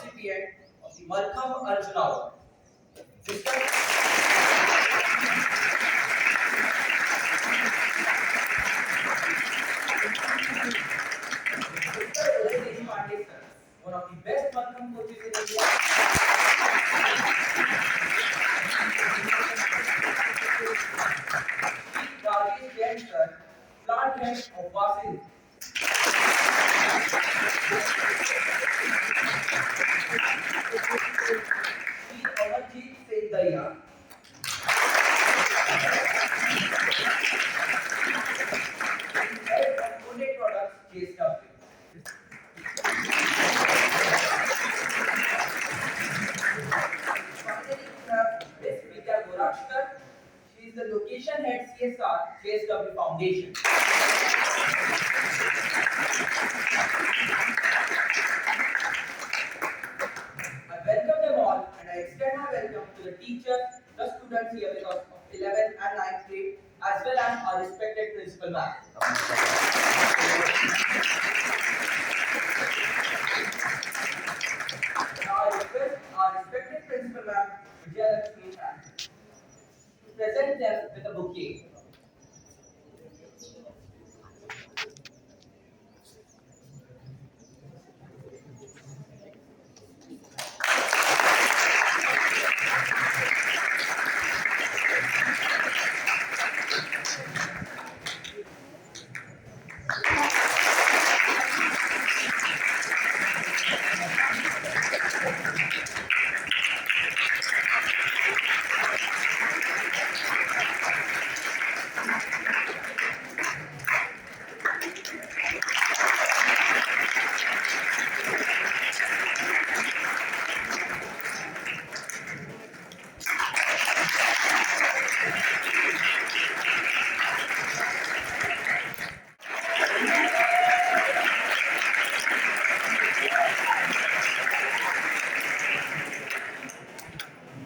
recipient of the Malcolm Arjuna Award. Mr. Udai Deshpande sir, one of the best Malcolm coaches in India. Rajesh Jain sir, plant head of Vasil. Shri Amarjeet Singh Dahiya, head of Pune Products JSW. Finally, we have Miss Vidya Gorakshkar. She is the location head CSR JSW Foundation. I welcome them all and I extend my welcome to the teachers, the students here with us of 11th and 9th grade, as well as our respected principal ma'am. Now I request our respected principal ma'am, Vijaya Lakshmi ma'am, to present them with a bouquet.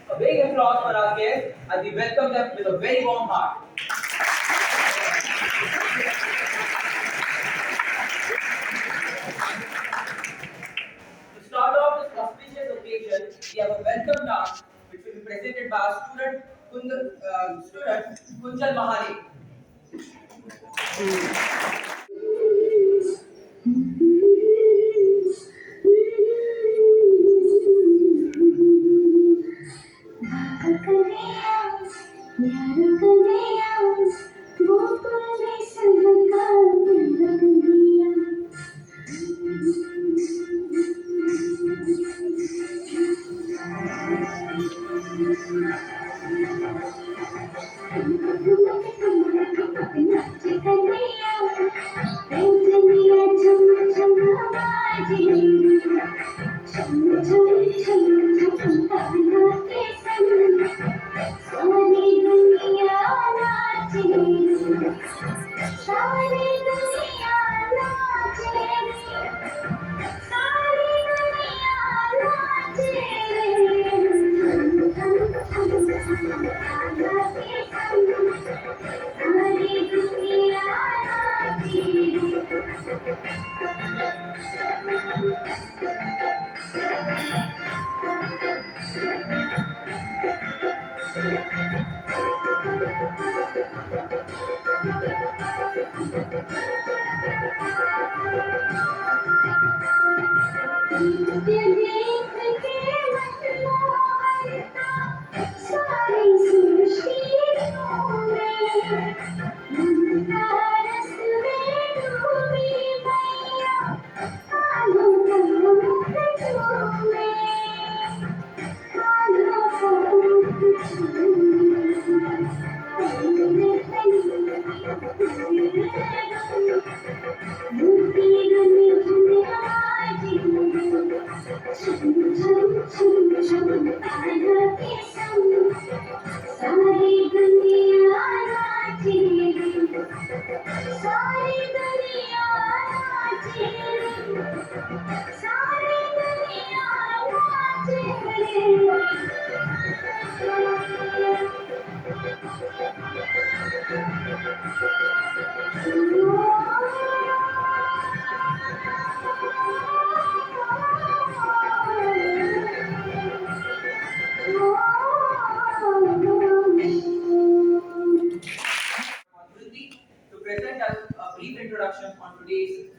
A big applause for our guests as we welcome them with a very warm heart. To start off this auspicious occasion, we have a welcome dance which will be presented by our student Kunjal Mahale.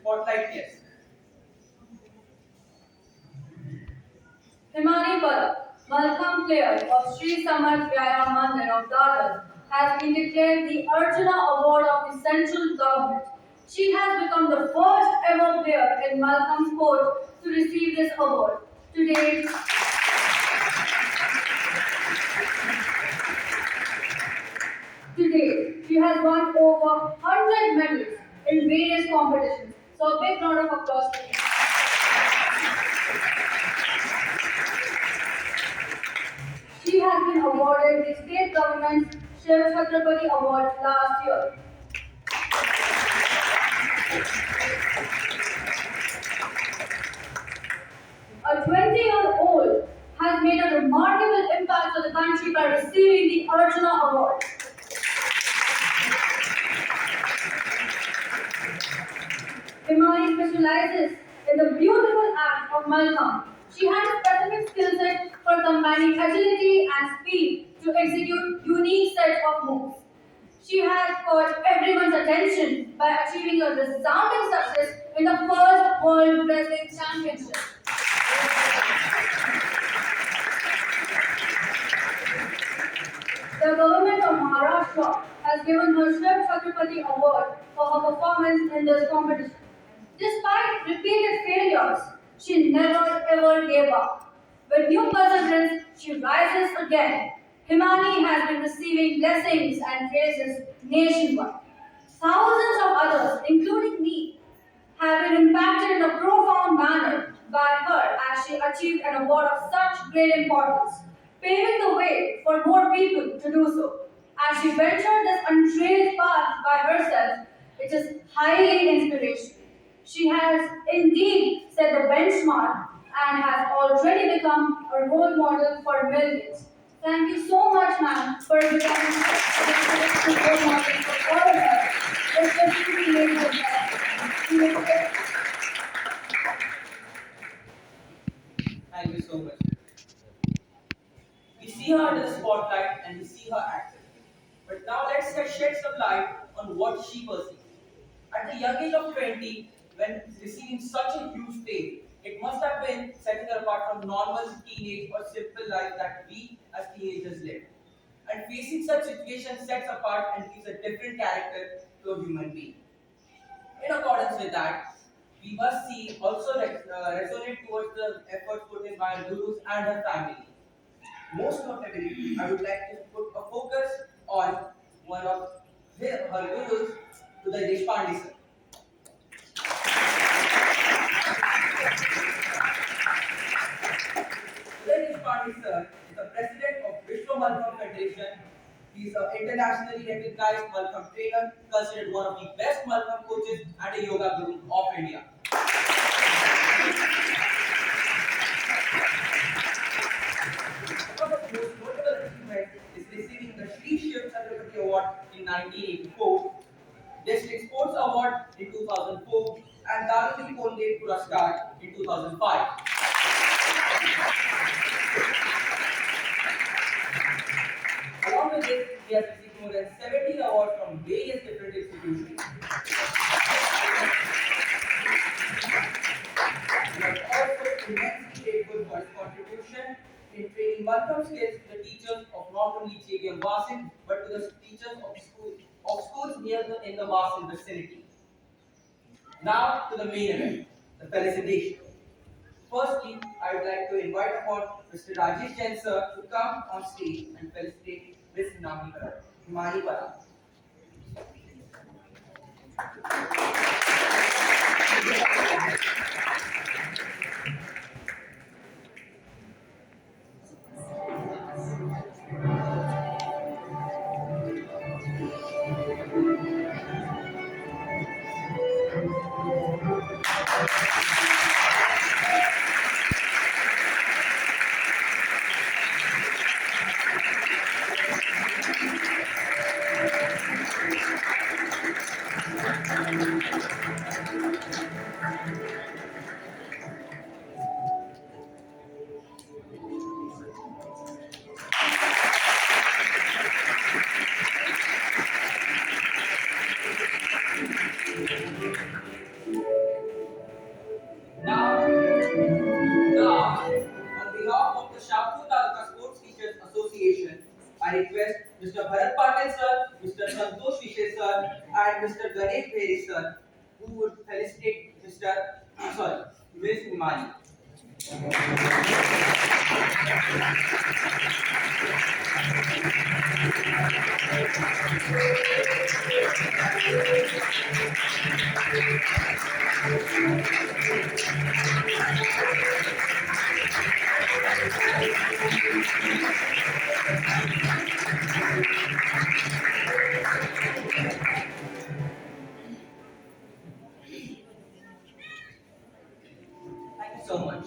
spotlight guest. Himani Parak, Malkham player of Sri Samarth Vyayam Mandir of Dadar, has been declared the Arjuna Award of the central government. She has become the first ever player in Malkham sport to receive this award. Today, she has won over 100 medals in various competitions. So a big round of applause for her. She has been awarded the state government's Shiv Chhatrapati Award last year. A 20-year-old has made a remarkable impact on the country by receiving the Arjuna Award. Himani specializes in the beautiful act of Malkham. She has a specific skill set for combining agility and speed to execute unique sets of moves. She has caught everyone's attention by achieving a resounding success in the first World Wrestling Championship. The government of Maharashtra has given her Shiv Chhatrapati Award for her performance in this competition. Despite repeated failures, she never ever gave up. With new perseverance, she rises again. Himani has been receiving blessings and praises nationwide. Thousands of others, including me, have been impacted in a profound manner by her as she achieved an award of such great importance, paving the way for more people to do so. As she ventured this untrailed path by herself, it is highly inspirational. She has indeed set the benchmark and has already become a role model for millions. Thank you so much, ma'am, for becoming a role model for all of us, especially teenagers. Thank you so much. We see her under the spotlight and we see her acting. But now let's shed some light on what she perceived. At the young age of 20, when receiving such a huge fame, it must have been setting her apart from normal teenage or simple life that we as teenagers live. And facing such situations sets apart and gives a different character to a human being. In accordance with that, we must see also resonate towards the efforts put in by her gurus and her family. Most notably, I would like to put a focus on one of her gurus, Uday Deshpande sir. Uday Deshpande sir is the president of Vishwa Malkham Federation. He is an internationally recognized Malkham trainer, considered one of the best Malkham coaches and a yoga guru of India. One of the most notable achievements is receiving the Sri Shiv Chhatrapati Award in 1984, District Sports Award in 2004, and Daruli Ponde Puraskar in 2005. Along with this, he has received more than 70 awards from various different institutions. He has also immensely grateful for his contribution in training Malcolm skills to the teachers of not only JVM Vasin but to the teachers of schools in the Vasin vicinity. Now to the main event, the felicitation. Firstly, I would like to invite upon Mr. Rajesh Jain sir to come on stage and felicitate Miss Himani Parak. I request Mr. Bharat Patil sir, Mr. Santosh Vishe sir, and Mr. Ganesh Bheri sir, who would felicitate Ms. Himani. Thank you so much.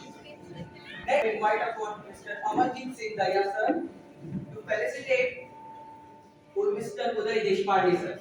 Next, we invite upon Mr. Amarjit Singh Daya sir to felicitate Mr. Uday Deshpande sir.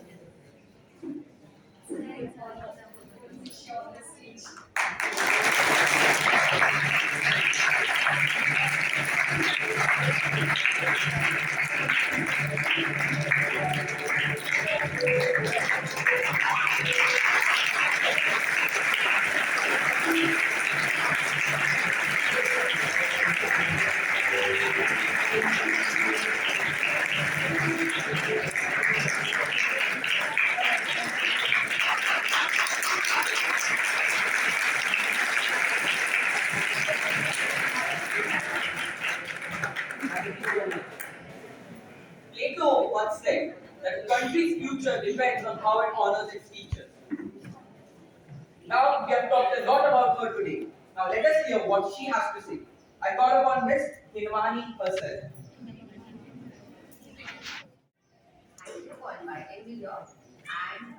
Plato once said that a country's future depends on how it honors its teachers. Now we have talked a lot about her today. Now let us hear what she has to say. I call upon Miss Hinwani herself. Thank you for inviting me here. And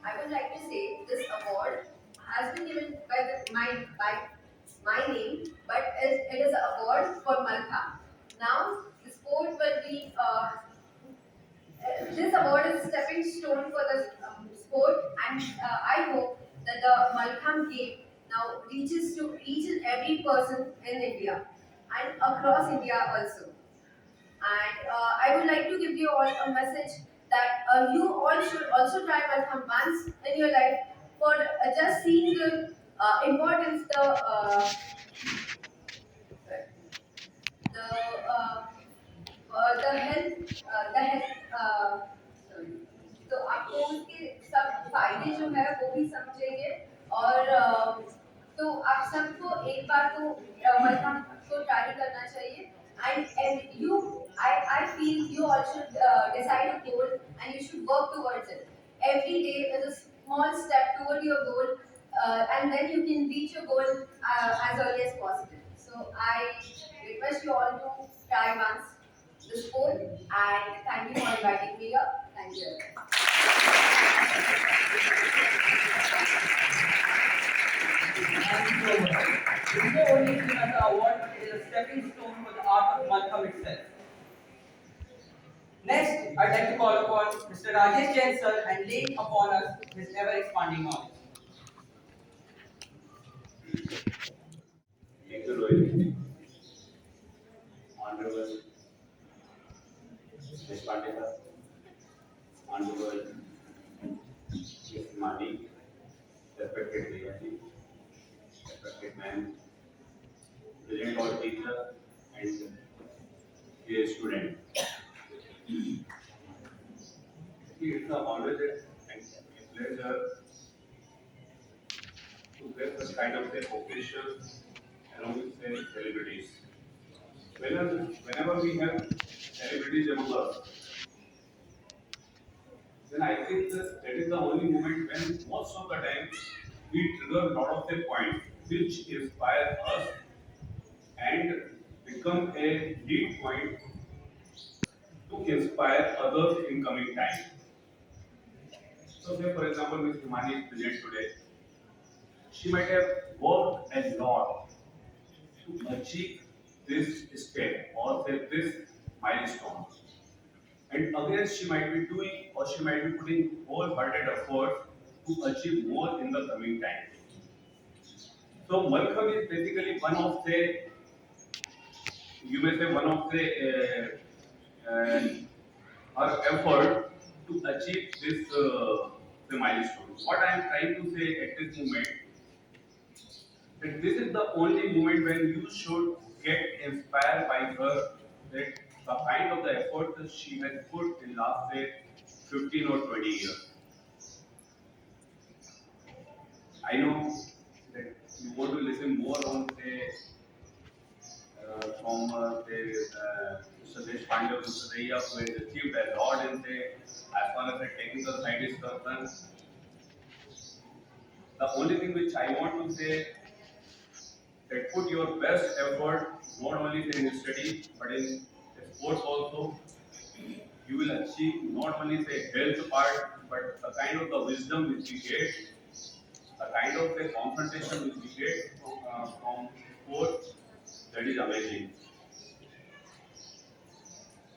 I would like to say this award has been given by my name, but it is an award for Malka. Now, the sport will be this award is a stepping stone for the sport, and I hope that the Malkham game now reaches to each and every person in India and across India also. And I would like to give you all a message that you all should also try Malkham once in your life for just seeing the importance, the health sorry. तो आपको उसके सब फायदे जो है वो भी समझेंगे और तो आप सबको एक बार तो मलखम को ट्राई करना चाहिए and I feel you all should decide a goal and you should work towards it. Every day is a small step toward your goal, and then you can reach your goal as early as possible. So I request you all to try once the sport, and thank you for inviting me here. Thank you. Thank you so much. It is not only given as an award, but it is a stepping stone for the art of Malkham itself. Next, I'd like to call upon Mr. Rajesh Jain sir and lay upon us his ever expanding knowledge. Thank you, Rohit. Honorable Deshpande sir, Honorable Ms. Mani, respected Devaji, respected ma'am, brilliant all teacher and dear student. It's always a pleasure to get such kind of occasions along with the celebrities. Whenever we have celebrities among us, then I think that is the only moment when most of the time we trigger a lot of the points which inspire us and become a lead point to inspire others in coming time. So say for example Ms. Himani is present today. She might have worked a lot to achieve this step or say this milestone. And again, she might be doing or she might be putting wholehearted effort to achieve more in the coming time. So Malkham is basically one of the, you may say one of her effort to achieve this the milestone. What I am trying to say at this moment, that this is the only moment when you should get inspired by her, that the kind of the effort that she has put in last say 15 or 20 years. I know that you want to listen more on say from Mr. Deshpande or Mr. Raya, who has achieved a lot in say as far as the technical side is concerned. The only thing which I want to say that put your best effort not only in study but in sports also. You will achieve not only the health part but the kind of the wisdom which we get, the kind of the confrontation which we get from sports, that is amazing.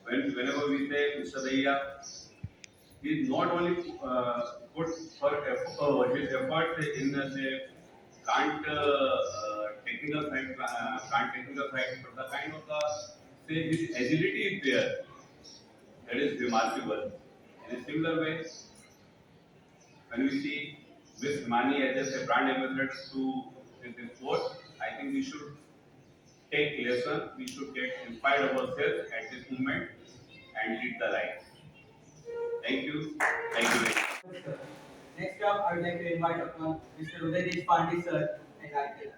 Whenever we say Mr. Daya, he is not only put his effort in say technical side, plant technical side, but the kind of the say his agility is there. That is remarkable. In a similar way, when we see Miss Himani as a brand ambassador to this sport, I think we should take lesson. We should get inspired ourselves at this moment and lead the life. Thank you. Thank you very much. Sir. Next up, I would like to invite upon Mr. Uday Deshpande sir and guide us.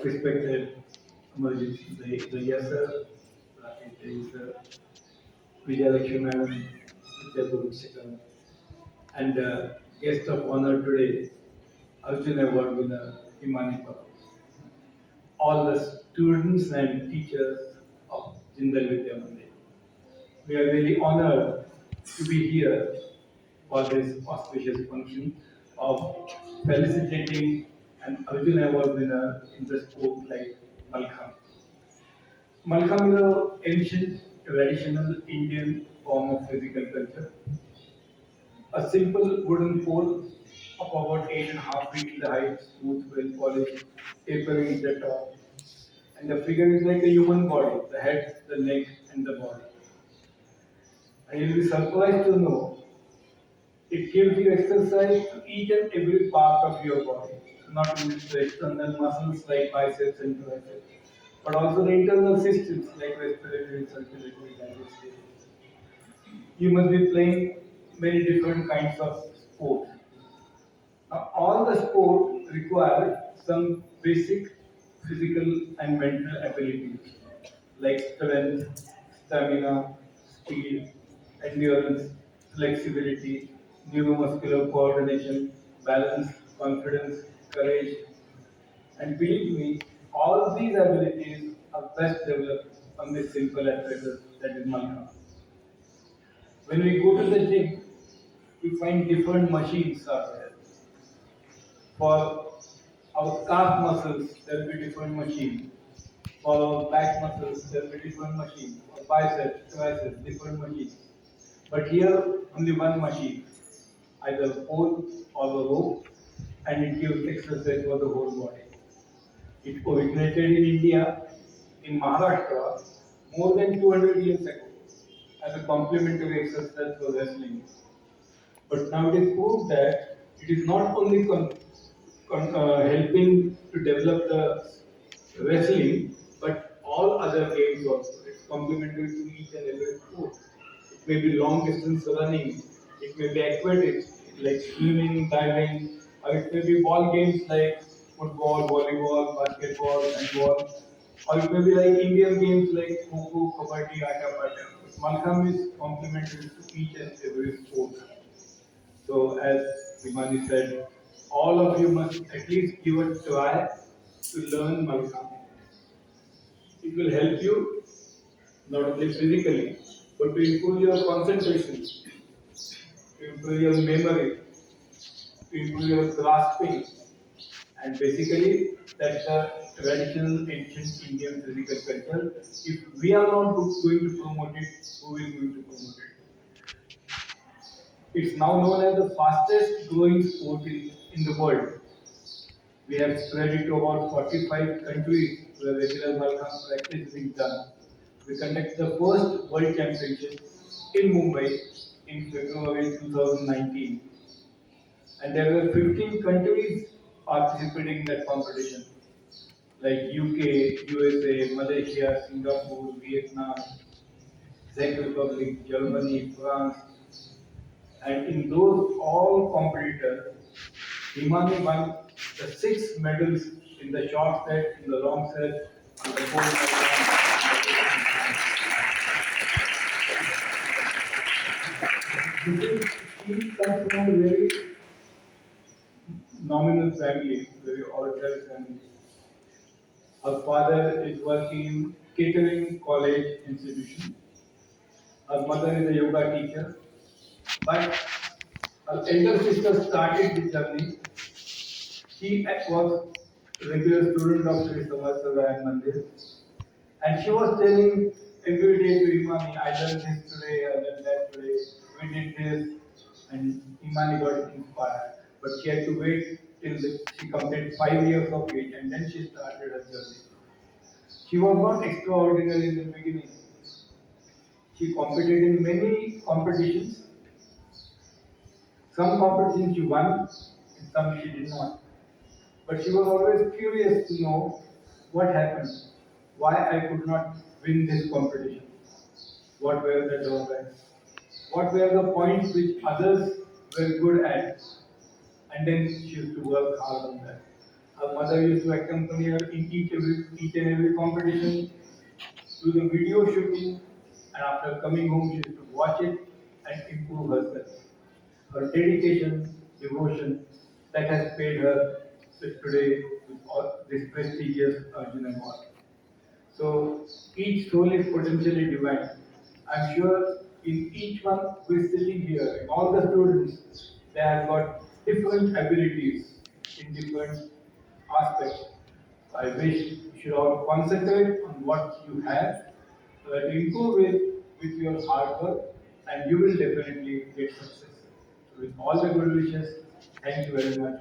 Respected Amarjit Daya sir, Rakesh Daya sir, Vijay Lakshmi madam, Vidya Guru and guest of honor today, Arjun Award winner Himani Paul. All the students and teachers of Jindal Vidya Mandir. We are really honored to be here for this auspicious function of felicitating an Arjun Award winner in the sport like Malkham. Malkham is an ancient, traditional Indian form of physical culture. A simple wooden pole of about 8.5 feet in the height, smooth, well polished, tapering at the top. And the figure is like a human body, the head, the neck, and the body. And you'll be surprised to know it gives you exercise to each and every part of your body, not only the external muscles like biceps and triceps, but also the internal systems like respiratory, circulatory, digestive. You must be playing many different kinds of sports. Now, all the sport require some basic physical and mental abilities like strength, stamina, speed, endurance, flexibility, neuromuscular coordination, balance, confidence, courage. And believe me, all these abilities are best developed on this simple apparatus that is Malkham. When we go to the gym, we find different machines are there. For our calf muscles, there will be different machine. For our back muscles, there will be different machine. For biceps, triceps, different machines. But here, only one machine, either a pole or a rope, and it gives exercise for the whole body. It originated in India, in Maharashtra, more than 200 years ago, as a complementary exercise for wrestling. But now it is proved that it is not only helping to develop the wrestling, but all other games also. It's complementary to each and every sport. It may be long distance running, it may be aquatics like swimming, diving, or it may be ball games like football, volleyball, basketball, handball, or it may be like Indian games like Kho, Kabaddi, Atta Pata. Malkham is complementary to each and every sport. So, as Himani said, all of you must at least give a try to learn Malkham. It will help you not only physically, but to improve your concentration, to improve your memory, to improve your grasping, and basically that's the traditional ancient Indian physical culture. If we are not going to promote it, who is going to promote it? It's now known as the fastest growing sport in the world. We have spread it to about 45 countries where regular Malkham practice is being done. We conducted the first World Championship in Mumbai in February 2019. And there were 15 countries participating in that competition, like UK, USA, Malaysia, Singapore, Vietnam, Czech Republic, Germany, France, and in those all competitors, Himani won the 6 medals in the short set, in the long set, and the gold medal. She comes from a very nominal family, very ordinary family. Her father is working in catering college institution. Her mother is a yoga teacher. But her elder sister started the journey. She was a regular student of Sri Samaj Sarai Mandir. And she was telling every day to Imani, I learned this today, I learned that today, we did this. And Imani got inspired. But she had to wait till she completed 5 years of age and then she started her journey. She was not extraordinary in the beginning. She competed in many competitions. Some competitions she won, and some she did not. But she was always curious to know what happened, why I could not win this competition, what were the drawbacks, what were the points which others were good at, and then she used to work hard on that. Her mother used to accompany her in each and every competition, do the video shooting, and after coming home, she used to watch it and improve herself. Her dedication, devotion, that has paid her today with all this prestigious Arjuna Award. So each soul is potentially divine. I'm sure in each one who is sitting here, in all the students, they have got different abilities in different aspects. I wish you should all concentrate on what you have, improve it with your hard work, and you will definitely get success. So with all the good wishes, thank you very much.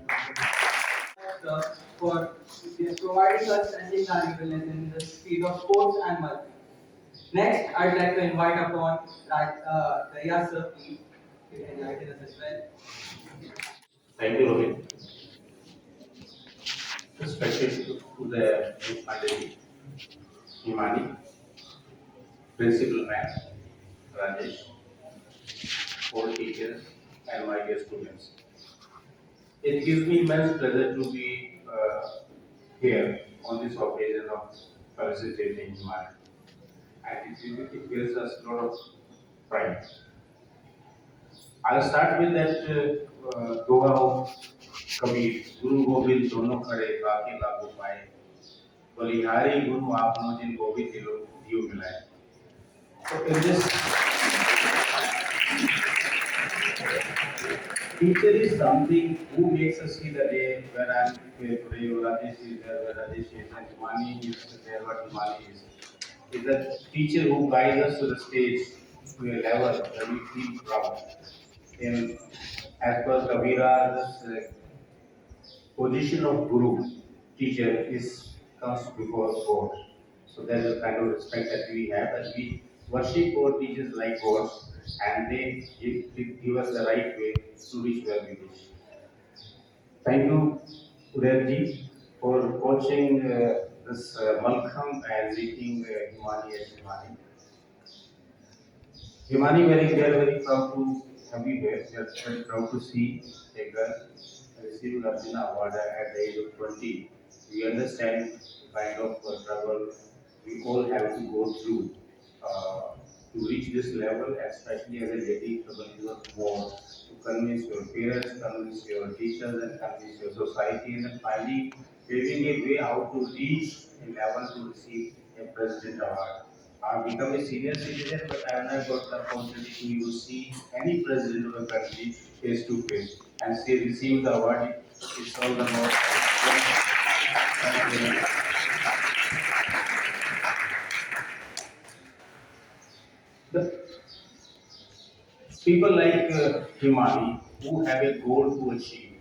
For providing us an invaluable lesson in the field of sports and multi. Next, I'd like to invite upon Daya sir, please. You can enlighten us as well. Thank you, Rohit. Respected to the Aditi, Himani, Principal Ma'am, Rajesh, all teachers, and my dear students. It gives me immense pleasure to be here on this occasion of felicitating Himani. And it gives us a lot of pride. I'll start with that Doha of Kabir, Guru Gobind दोनों खड़े बाकी लागू पाए बलिहारी गुरु आपनो जिन गोविंद दियो मिलाए. So in this, teacher is something who makes us see the day where I'm here today, or Rajesh is there, where Rajesh is, and Himani is there, what Himani is. Is the teacher who guides us to the stage, to a level where we feel proud. In, as per Kabira, this position of guru, teacher, is comes before God. So that is the kind of respect that we have, that we worship our teachers like gods, and they give us the right way to reach where we wish. Thank you, Udayji, for coaching this Malkham and making Himani as Himani. Himani, we are very proud to have you here. We are very proud to see a girl receiving Arjuna Award at the age of 20. We understand the kind of trouble we all have to go through to reach this level, especially as a lady, trouble is not more to convince your parents, convince your teachers, and convince your society, and then finally paving a way how to reach a level to receive a president award. I've become a senior citizen, but I have not got the opportunity to see any president of a country face to face and say receive the award. It's all about. The people like Himani who have a goal to achieve,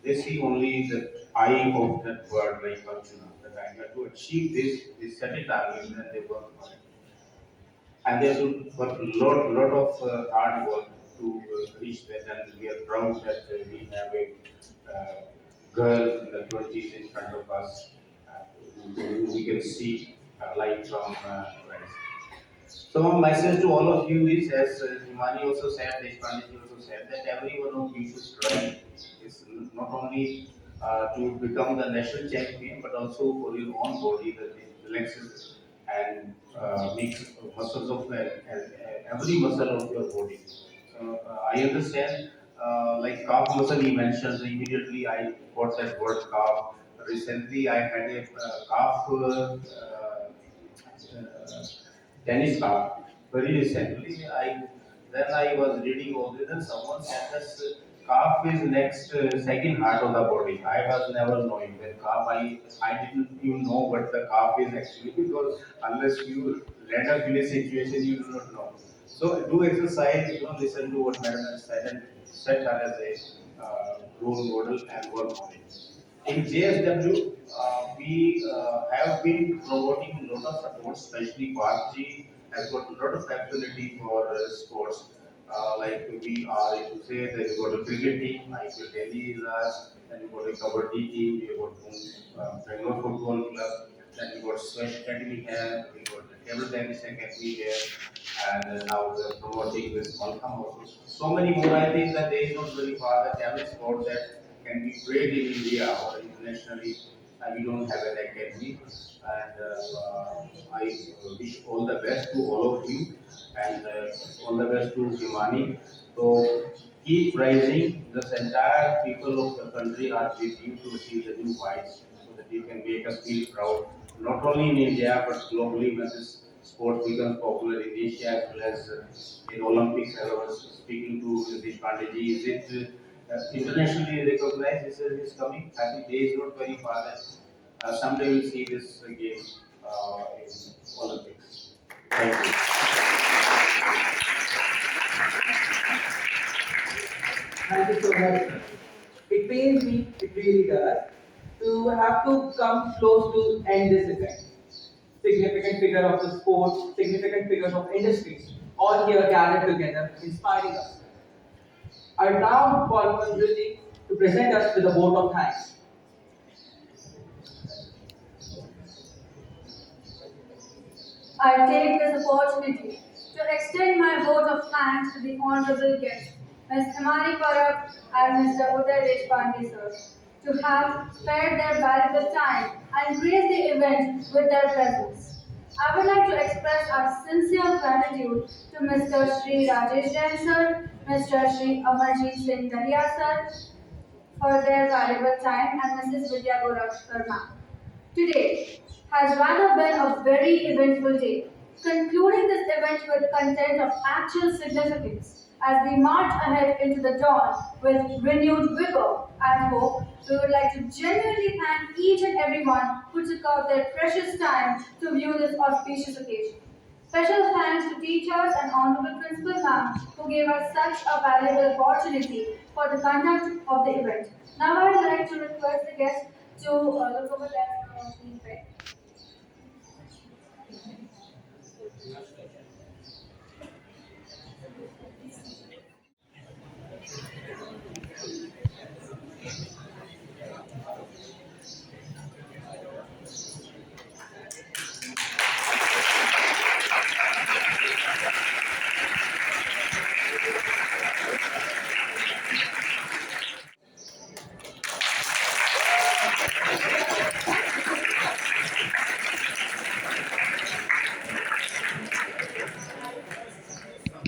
they see only the eye of that word like Arjuna. That I have to achieve this, they set a target and they work on it. And they should work lot of hard work to reach that. And we are proud that we have a girl in the 20s in front of us, who we can see light from Christ. So my message to all of you is, as Himani also said, Deshpande also said, that every one of you should strive is not only to become the national champion, but also for your own body that it relaxes and makes muscles of every muscle of your body. So I understand, like calf muscle he mentioned, immediately I got that word calf. Recently I had a calf tennis calf. Very recently, I was reading all this, and someone said that calf is next second heart of the body. I was never knowing that calf. I didn't even know what the calf is actually, because unless you land up in a situation you do not know. So do exercise. Listen to what Madam has said and set her as a role model and work on it. In JSW, we have been promoting a lot of support, especially PARG has got a lot of facility for sports. Like we are, if you say that you got a cricket team, like your Delhi is us, then you got a kabaddi team, you got Bangalore Football Club, then you got Swash Academy here, we got the Table Tennis Academy here, and now we are promoting this Malkham also. So many more. I think that there is not very far the talent sport that can be played in India or internationally, and we don't have an academy. And I wish all the best to all of you, and all the best to Himani. So keep rising. This entire people of the country are with you to achieve the new heights, so that you can make us feel proud, not only in India but globally when this sport becomes popular in Asia as well as in Olympics. I was speaking to Nitish Pandey, is it internationally recognized? Is coming. I think there is not very far. Someday we'll see this game in Olympics. Thank you. Thank you so much, sir. It pains me, it really does, to have to come close to end this event. Significant figure of the sport, significant figures of industries, all here gathered together, inspiring us. I now call upon Dhruti to present us with a vote of thanks. I take this opportunity to extend my vote of thanks to the honorable guests, Ms. Himani Parab and Mr. Uday Deshpande sir, to have spared their valuable time and graced the event with their presence. I would like to express our sincere gratitude to Mr. Sri Rajesh Jain sir, Mr. Sri Amarjeet Singh Dahiya sir for their valuable time and Mrs. Vidya Gorakshkar ma'am. Today has rather been a very eventful day, concluding this event with content of actual significance. As we march ahead into the dawn with renewed vigor and hope, we would like to genuinely thank each and everyone who took out their precious time to view this auspicious occasion. Special thanks to teachers and Honorable Principal Ma'am who gave us such a valuable opportunity for the conduct of the event. Now I would like to request the guests to look over their feedback.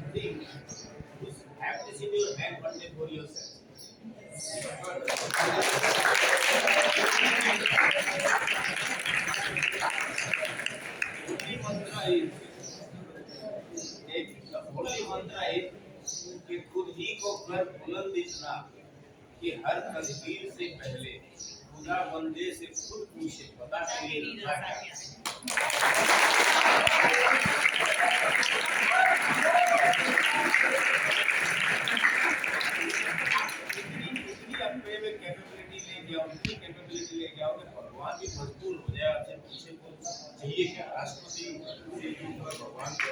Something. Have this in your hand one day for yourself. The mantra is एक होली मंत्र है कि खुद ही को कर बुलंद इतना कि हर तकदीर से पहले खुदा बंदे से खुद पूछे बता तेरे रजा क्या इतनी अपने में कैपेबिलिटी लेके आओ, इतनी कैपेबिलिटी लेके आओ कि भगवान भी मजबूर हो जाए आपसे पूछे तो चाहिए क्या राष्ट्रपति से भगवान को